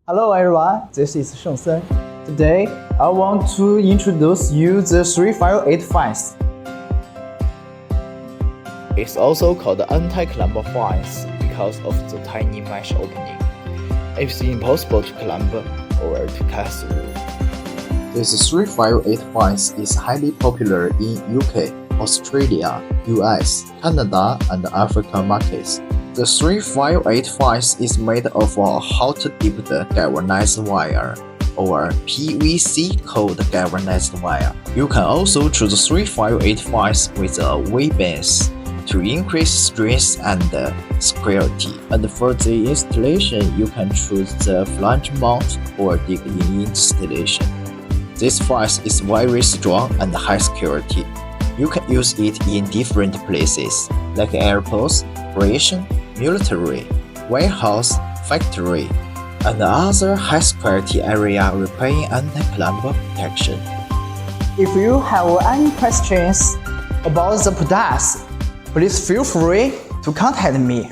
Hello everyone, this is Shengsen. Today, I want to introduce you the 358 Flange. It's also called anti-clamber flange because of the tiny mesh opening. It's impossible to clamber or to cut through. This 358 Flange is highly popular in UK, Australia, US, Canada, and African markets. The 358 Flange is made of a hot-dipped galvanized wire or PVC-coated galvanized wire. You can also choose 358 Flange with a V-base to increase strength and security. And for the installation, you can choose the flange mount or dig-in installation. This flange is very strong and high security. You can use it in different places, like airports, prison, military, warehouse, factory, and other high-security area requiring anti-clamber protection. If you have any questions about the products, please feel free to contact me.